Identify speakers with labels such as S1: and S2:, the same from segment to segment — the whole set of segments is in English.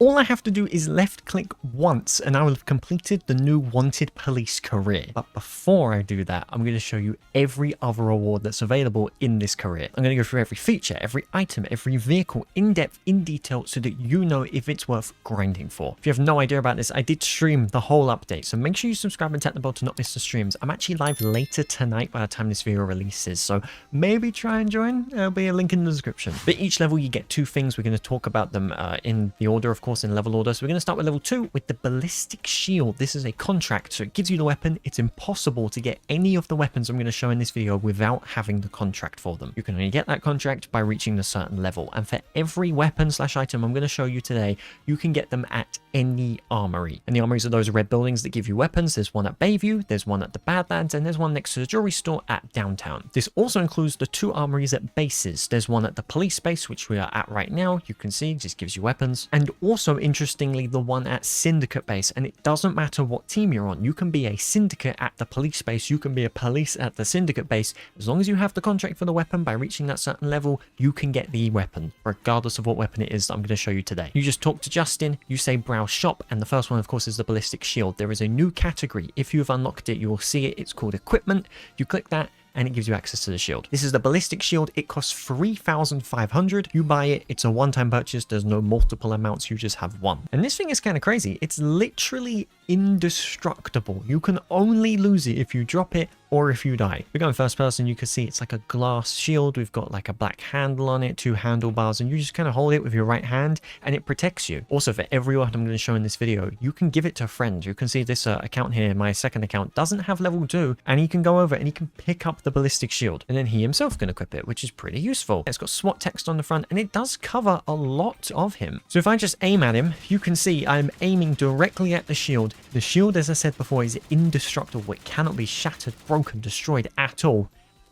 S1: All I have to do is left click once and I will have completed the new wanted police career. But before I do that, I'm going to show you every other reward that's available in this career. I'm going to go through every feature, every item, every vehicle in depth, in detail, so that you know if it's worth grinding for. If you have no idea about this, I did stream the whole update, so make sure you subscribe and tap the bell to not miss the streams. I'm actually live later tonight by the time this video releases, so maybe try and join. There'll be a link in the description. But each level you get two things. We're going to talk about them in the order, of course, in level order. So we're going to start with level 2 with the ballistic shield. This is a contract, so it gives you the weapon. It's impossible to get any of the weapons I'm going to show in this video without having the contract for them. You can only get that contract by reaching a certain level, and for every weapon / item I'm going to show you today, you can get them at any armory. And the armories are those red buildings that give you weapons. There's one at Bayview, there's one at the Badlands, and there's one next to the jewelry store at Downtown. This also includes the 2 armories at bases. There's one at the police base, which we are at right now. You can see it just gives you weapons, and also interestingly the one at Syndicate base. And it doesn't matter what team you're on, you can be a Syndicate at the police base, you can be a police at the Syndicate base. As long as you have the contract for the weapon, by reaching that certain level you can get the weapon regardless of what weapon it is that I'm going to show you today. You just talk to Justin, you say browse shop, and the first one of course is the ballistic shield. There is a new category. If you have unlocked it, you will see it. It's called equipment. You click that and it gives you access to the shield. This is the ballistic shield. It costs 3,500. You buy it. It's a one-time purchase. There's no multiple amounts. You just have one. And this thing is kind of crazy. It's literally indestructible. You can only lose it if you drop it or if you die. We're going first person. You can see it's like a glass shield. We've got like a black handle on it, 2 handlebars, and you just kind of hold it with your right hand and it protects you. Also, for every weapon I'm going to show in this video, you can give it to friends. You can see this account here, my second account, doesn't have level 2, and he can go over and he can pick up the ballistic shield, and then he himself can equip it, which is pretty useful. It's got SWAT text on the front and it does cover a lot of him. So if I just aim at him, you can see I'm aiming directly at the shield. The shield, as I said before, is indestructible. It cannot be shattered, broken, destroyed at all,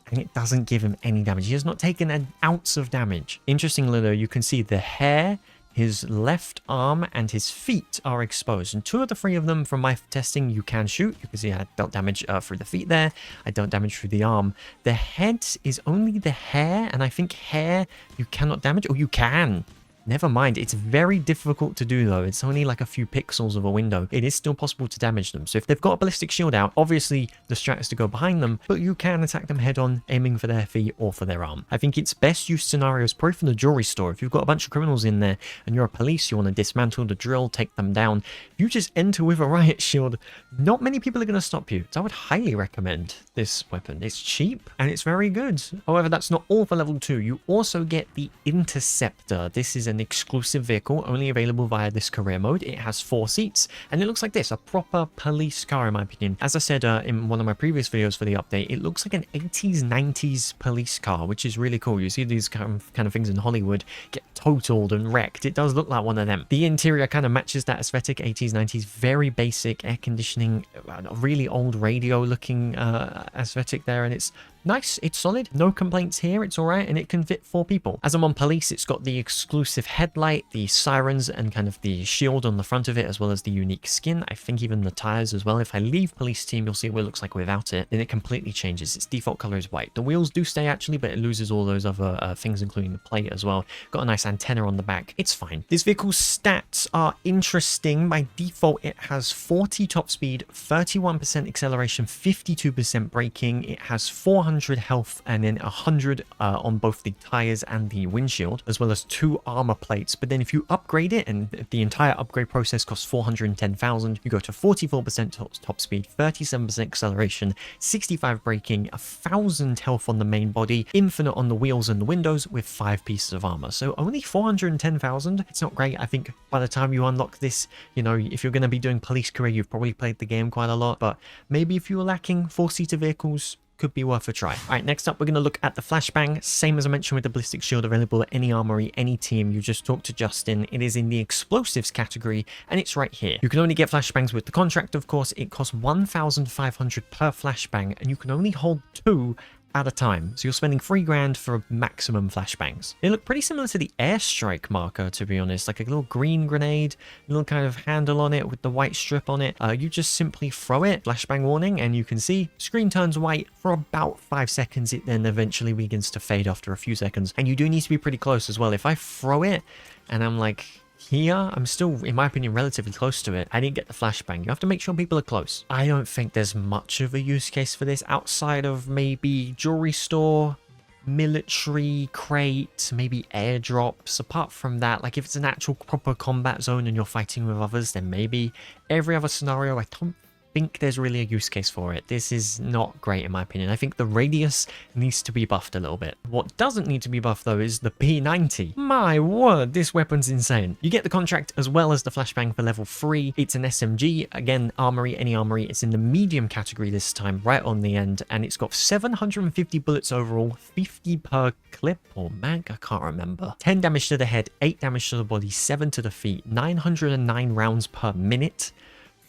S1: and it doesn't give him any damage. He has not taken an ounce of damage. Interestingly though, you can see the hair, his left arm, and his feet are exposed, and 2 of the 3 of them from my testing you can shoot. You can see I dealt damage through the feet there. I dealt damage through the arm. The head is only the hair, and I think hair you cannot damage. Oh, you can. Never mind. It's very difficult to do though. It's only like a few pixels of a window. It is still possible to damage them. So if they've got a ballistic shield out, obviously the strat is to go behind them, but you can attack them head on, aiming for their feet or for their arm. I think its best use scenario is probably from the jewelry store. If you've got a bunch of criminals in there and you're a police, you want to dismantle the drill, take them down, you just enter with a riot shield. Not many people are going to stop you. So I would highly recommend this weapon. It's cheap and it's very good. However, that's not all for level 2. You also get the interceptor. This is an exclusive vehicle only available via this career mode. It has 4 seats and it looks like this, a proper police car in my opinion. As I said in one of my previous videos for the update, it looks like an 80s 90s police car, which is really cool. You see these kind of things in Hollywood get totaled and wrecked. It does look like one of them. The interior kind of matches that aesthetic, 80s 90s, very basic air conditioning, a really old radio looking aesthetic there, and it's nice. It's solid. No complaints here. It's all right, and it can fit 4 people. As I'm on police, it's got the exclusive headlight, the sirens, and kind of the shield on the front of it, as well as the unique skin. I think even the tires as well. If I leave police team, you'll see what it looks like without it. Then it completely changes. Its default color is white. The wheels do stay actually, but it loses all those other things, including the plate as well. Got a nice antenna on the back. It's fine. This vehicle's stats are interesting. By default, it has 40 top speed, 31% acceleration, 52% braking. It has 400 health and then 100 on both the tires and the windshield, as well as 2 armor plates. But then if you upgrade it, and the entire upgrade process costs 410,000, you go to 44% top speed, 37% acceleration, 65 braking, 1,000 health on the main body, infinite on the wheels and the windows, with 5 pieces of armor. So only 410,000. It's not great. I think by the time you unlock this, you know, if you're going to be doing police career, you've probably played the game quite a lot, but maybe if you were lacking 4-seater vehicles, could be worth a try. All right, next up, we're going to look at the flashbang. Same as I mentioned with the ballistic shield, available at any armory, any team. You just talk to Justin. It is in the explosives category, and it's right here. You can only get flashbangs with the contract, of course. It costs 1,500 per flashbang, and you can only hold 2 at a time. So you're spending $3,000 for maximum flashbangs. They look pretty similar to the airstrike marker, to be honest, like a little green grenade, little kind of handle on it with the white strip on it. You just simply throw it, flashbang warning, and you can see screen turns white for about 5 seconds. It then eventually begins to fade after a few seconds. And you do need to be pretty close as well. If I throw it and I'm like Here, I'm still, in my opinion, relatively close to it. I didn't get the flashbang. You have to make sure people are close. I don't think there's much of a use case for this outside of maybe jewelry store, military crate, maybe airdrops. Apart from that, like if it's an actual proper combat zone and you're fighting with others, then maybe. Every other scenario, I don't think there's really a use case for it. This is not great in my opinion. I think the radius needs to be buffed a little bit. What doesn't need to be buffed though is the P90. My word, this weapon's insane. You get the contract as well as the flashbang for level 3. It's an SMG, again armory, any armory. It's in the medium category this time, right on the end, and it's got 750 bullets overall, 50 per clip or mag, I can't remember. 10 damage to the head, 8 damage to the body, 7 to the feet, 909 rounds per minute.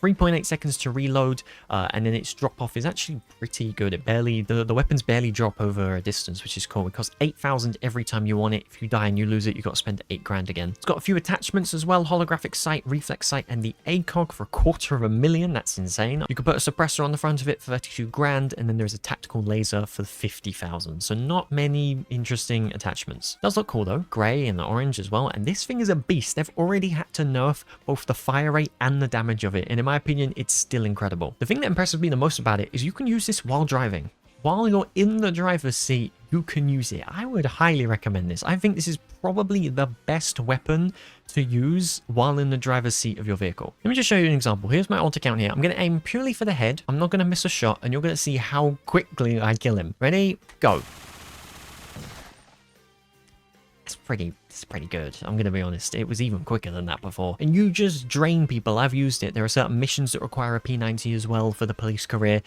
S1: 3.8 seconds to reload, and then its drop off is actually pretty good. It barely, the weapons barely drop over a distance, which is cool. It costs 8,000 every time you want it. If you die and you lose it, you got to spend 8 grand again. It's got a few attachments as well: holographic sight, reflex sight, and the ACOG for 250,000. That's insane. You can put a suppressor on the front of it for 32 grand, and then there's a tactical laser for 50,000. So not many interesting attachments. Does look cool though, grey and the orange as well. And this thing is a beast. They've already had to nerf both the fire rate and the damage of it, and in my opinion, it's still incredible. The thing that impresses me the most about it is you can use this while driving. While you're in the driver's seat, you can use it. I would highly recommend this. I think this is probably the best weapon to use while in the driver's seat of your vehicle. Let me just show you an example. Here's my alt account here. I'm going to aim purely for the head. I'm not going to miss a shot, and you're going to see how quickly I kill him. Ready? Go. It's pretty good. I'm going to be honest. It was even quicker than that before. And you just drain people. I've used it. There are certain missions that require a P90 as well for the police career.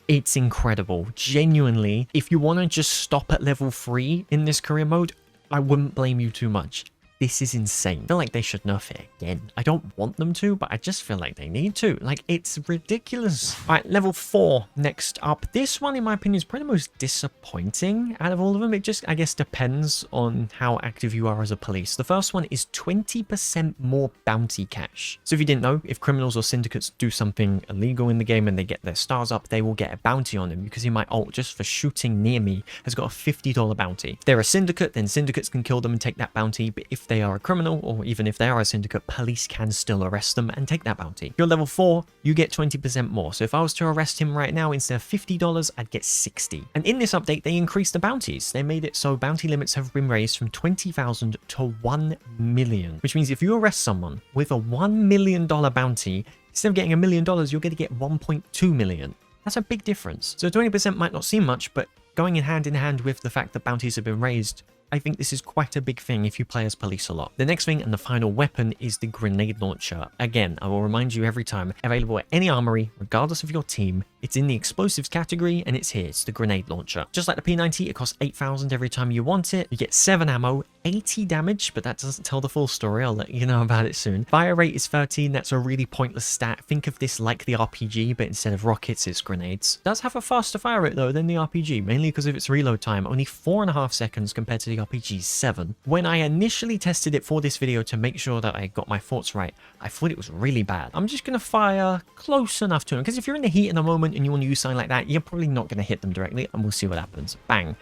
S1: It's incredible. Genuinely, if you want to just stop at level 3 in this career mode, I wouldn't blame you too much. This is insane. I feel like they should nerf it again. I don't want them to, but I just feel like they need to. Like, it's ridiculous. All right, level 4 next up. This one, in my opinion, is probably the most disappointing out of all of them. It just, I guess, depends on how active you are as a police. The first one is 20% more bounty cash. So if you didn't know, if criminals or syndicates do something illegal in the game and they get their stars up, they will get a bounty on them. You can see my alt just for shooting near me has got a $50 bounty. If they're a syndicate, then syndicates can kill them and take that bounty. But if they are a criminal, or even if they are a syndicate, police can still arrest them and take that bounty. If you're level 4, you get 20% more. So if I was to arrest him right now, instead of $50, I'd get 60. And in this update, they increased the bounties. They made it so bounty limits have been raised from 20,000 to 1 million, which means if you arrest someone with a $1 million bounty, instead of getting $1 million, you're going to get 1.2 million. That's a big difference. So 20% might not seem much, but going in hand with the fact that bounties have been raised, I think this is quite a big thing if you play as police a lot. The next thing and the final weapon is the grenade launcher. Again, I will remind you every time, available at any armory, regardless of your team. It's in the explosives category and it's here. It's the grenade launcher. Just like the P90, it costs 8,000 every time you want it. You get 7 ammo, 80 damage, but that doesn't tell the full story. I'll let you know about it soon. Fire rate is 13. That's a really pointless stat. Think of this like the RPG, but instead of rockets, it's grenades. It does have a faster fire rate though than the RPG, mainly because of its reload time. Only 4.5 seconds compared to the RPG's 7. When I initially tested it for this video to make sure that I got my thoughts right, I thought it was really bad. I'm just going to fire close enough to him, because if you're in the heat in the moment and you want to use something like that, you're probably not going to hit them directly, and we'll see what happens. Bang.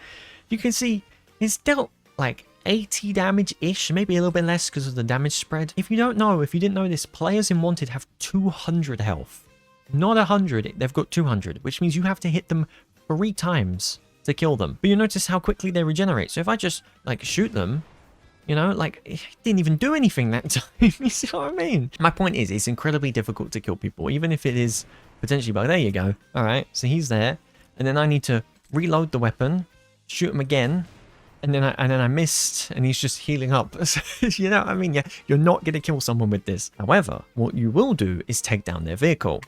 S1: You can see it's dealt like 80 damage-ish, maybe a little bit less because of the damage spread. If you don't know, if you didn't know this, players in Wanted have 200 health. Not 100, they've got 200, which means you have to hit them 3 times to kill them. But you notice how quickly they regenerate. So if I just like shoot them, you know, like it didn't even do anything that time. You see what I mean? My point is, it's incredibly difficult to kill people, even if it is potentially bug. There you go. All right, so he's there, and then I need to reload the weapon, shoot him again, and then I missed, and he's just healing up. You know what I mean? Yeah, you're not gonna kill someone with this. However, what you will do is take down their vehicle.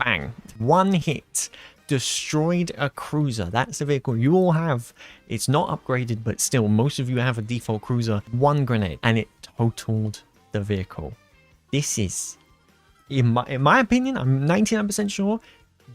S1: Bang! 1 hit. Destroyed a cruiser. That's the vehicle you all have. It's not upgraded, but still, most of you have a default cruiser. 1 grenade, and it totaled the vehicle. This is, in my opinion, I'm 99% sure,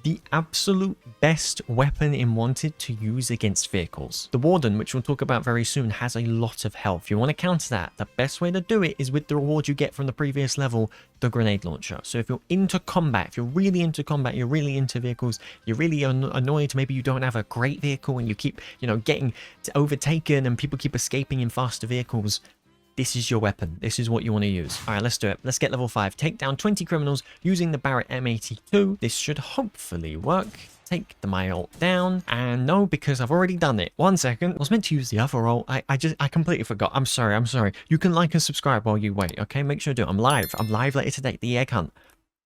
S1: the absolute best weapon in Wanted to use against vehicles. The Warden, which we'll talk about very soon, has a lot of health. You want to counter that. The best way to do it is with the reward you get from the previous level, the grenade launcher. So if you're into combat, if you're really into combat, you're really into vehicles, you're really annoyed, maybe you don't have a great vehicle and you keep, you know, getting overtaken and people keep escaping in faster vehicles, this is your weapon. This is what you want to use. All right, let's do it. Let's get level 5. Take down 20 criminals using the Barrett M82. This should hopefully work. Take the my ult down, and no, because I've already done it. 1 second. I was meant to use the other ult. I completely forgot. I'm sorry. You can like and subscribe while you wait, okay? Make sure to do it. I'm live later today. The egg hunt.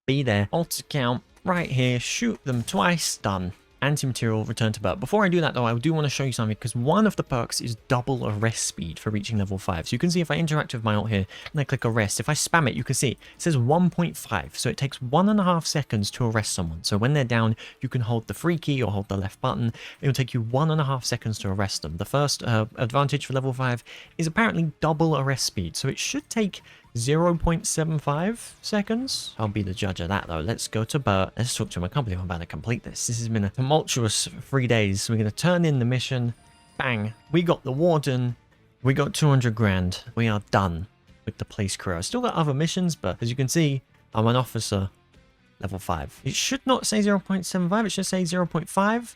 S1: Be there. Alt account right here. Shoot them twice. Done. Anti-material, return to Bert. Before I do that though, I do want to show you something, because one of the perks is double arrest speed for reaching level 5. So you can see if I interact with my ult here and I click arrest, if I spam it, you can see it says 1.5. So it takes 1.5 seconds to arrest someone. So when they're down, you can hold the free key or hold the left button. It will take you 1.5 seconds to arrest them. The first advantage for level 5 is apparently double arrest speed. So it should take 0.75 seconds. I'll be the judge of that though. Let's go to Bert. Let's talk to him. I can't believe I'm about to complete this. This has been a tumultuous 3 days. So we're going to turn in the mission. Bang. We got the warden. We got 200 grand. We are done with the police career. I still got other missions, but as you can see, I'm an officer level 5. It should not say 0.75. It should say 0.5.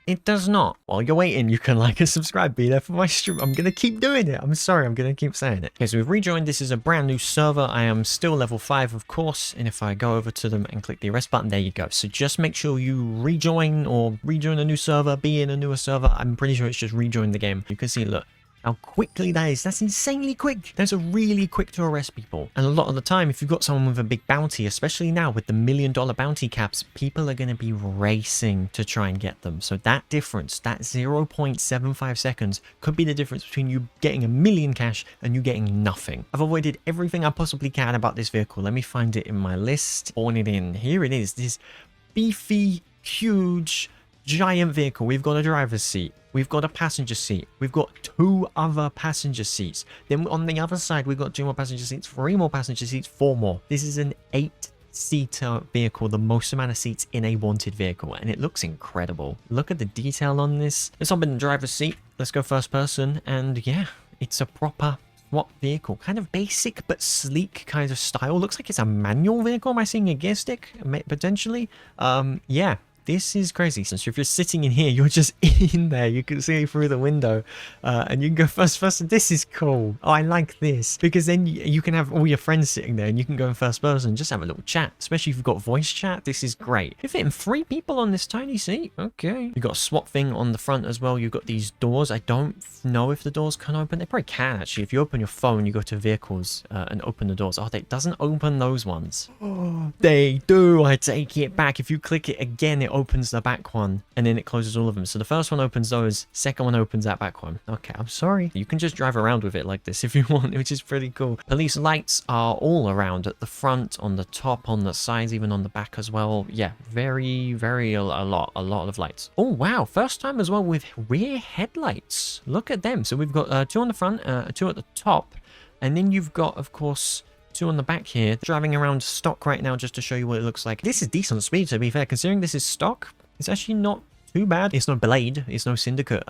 S1: It does not. While you're waiting, you can like and subscribe. Be there for my stream. I'm going to keep doing it. I'm sorry. I'm going to keep saying it. Okay, so we've rejoined. This is a brand new server. I am still level 5, of course. And if I go over to them and click the arrest button, there you go. So just make sure you rejoin or rejoin a new server, be in a newer server. I'm pretty sure it's just rejoin the game. You can see, look, how quickly that is. That's insanely quick. Those are really quick to arrest people. And a lot of the time, if you've got someone with a big bounty, especially now with the $1 million bounty caps, people are going to be racing to try and get them. So that difference, that 0.75 seconds, could be the difference between you getting $1 million cash and you getting nothing. I've avoided everything I possibly can about this vehicle. Let me find it in my list. Spawn it in. Here it is. This beefy, huge, giant vehicle. We've got a driver's seat. We've got a passenger seat. We've got 2 other passenger seats. Then on the other side, we've got 2 more passenger seats, 3 more passenger seats, 4 more. This is an 8-seater vehicle, the most amount of seats in a wanted vehicle, and it looks incredible. Look at the detail on this. Let's hop in the driver's seat. Let's go first person, and yeah, it's a proper SWAT vehicle. Kind of basic but sleek kind of style. Looks like it's a manual vehicle. Am I seeing a gear stick? Potentially. Yeah. This is crazy. So if you're sitting in here, you're just in there. You can see through the window and you can go first person. This is cool. Oh, I like this, because then you can have all your friends sitting there and you can go in first person and just have a little chat, especially if you've got voice chat. This is great. You're fitting 3 people on this tiny seat. Okay. You've got a SWAT thing on the front as well. You've got these doors. I don't know if the doors can open. They probably can, actually. If you open your phone, you go to vehicles and open the doors. Oh, it doesn't open those ones. Oh, they do. I take it back. If you click it again, it opens the back one, and then it closes all of them. So the first one opens those, second one opens that back one. Okay, I'm sorry. You can just drive around with it like this if you want, which is pretty cool. Police lights are all around, at the front, on the top, on the sides, even on the back as well. Yeah, very a lot of lights. Oh wow, first time as well with rear headlights. Look at them. So we've got 2 on the front, 2 at the top, and then you've got, of course, 2 on the back here. Driving around stock right now just to show you what it looks like. This is decent speed, to be fair. Considering this is stock, it's actually not too bad. It's no Blade, it's no Syndicate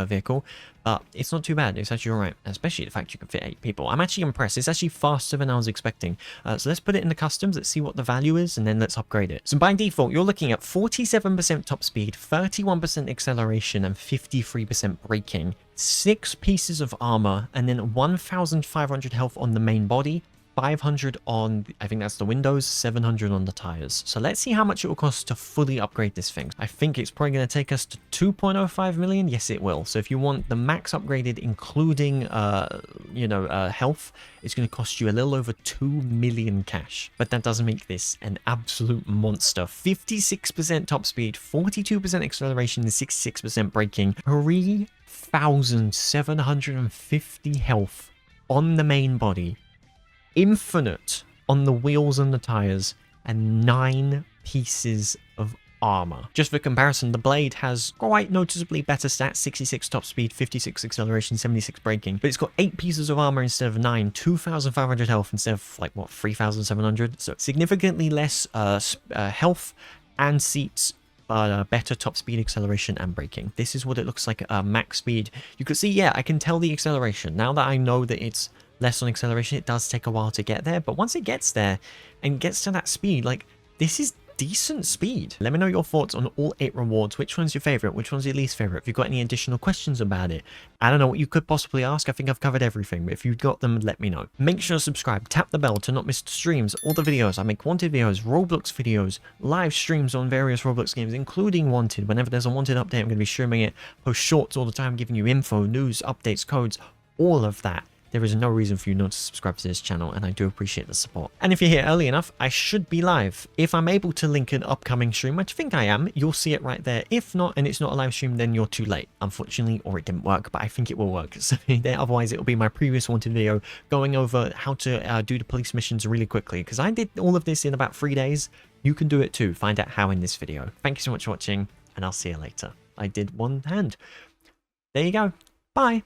S1: vehicle, but it's not too bad. It's actually alright, especially the fact you can fit 8 people. I'm actually impressed. It's actually faster than I was expecting. So let's put it in the customs. Let's see what the value is, and then let's upgrade it. So by default, you're looking at 47% top speed, 31% acceleration, and 53% braking. 6 pieces of armor, and then 1,500 health on the main body. 500 on, I think that's the windows, 700 on the tires. So let's see how much it will cost to fully upgrade this thing. I think it's probably going to take us to 2.05 million. Yes, it will. So if you want the max upgraded, including, health, it's going to cost you a little over 2 million cash. But that doesn't make this an absolute monster. 56% top speed, 42% acceleration, and 66% braking. 3,750 health on the main body. Infinite on the wheels and the tires, and 9 pieces of armor. Just for comparison, the Blade has quite noticeably better stats: 66 top speed, 56 acceleration, 76 braking, but it's got 8 pieces of armor instead of 9, 2,500 health instead of, like, what, 3,700? So significantly less health and seats, but better top speed, acceleration, and braking. This is what it looks like at max speed. You can see, yeah, I can tell the acceleration. Now that I know that it's less on acceleration, it does take a while to get there, but once it gets there and gets to that speed, like, this is decent speed. Let me know your thoughts on all 8 rewards. Which one's your favorite? Which one's your least favorite? If you've got any additional questions about it, I don't know what you could possibly ask. I think I've covered everything, but if you've got them, let me know. Make sure to subscribe, tap the bell to not miss the streams, all the videos. I make Wanted videos, Roblox videos, live streams on various Roblox games, including Wanted. Whenever there's a Wanted update, I'm going to be streaming it. Post shorts all the time, giving you info, news, updates, codes, all of that. There is no reason for you not to subscribe to this channel, and I do appreciate the support. And if you're here early enough, I should be live. If I'm able to link an upcoming stream, which I think I am, you'll see it right there. If not, and it's not a live stream, then you're too late, unfortunately, or it didn't work, but I think it will work. So otherwise, it'll be my previous Wanted video going over how to do the police missions really quickly, because I did all of this in about 3 days. You can do it too. Find out how in this video. Thank you so much for watching, and I'll see you later. I did one hand. There you go. Bye.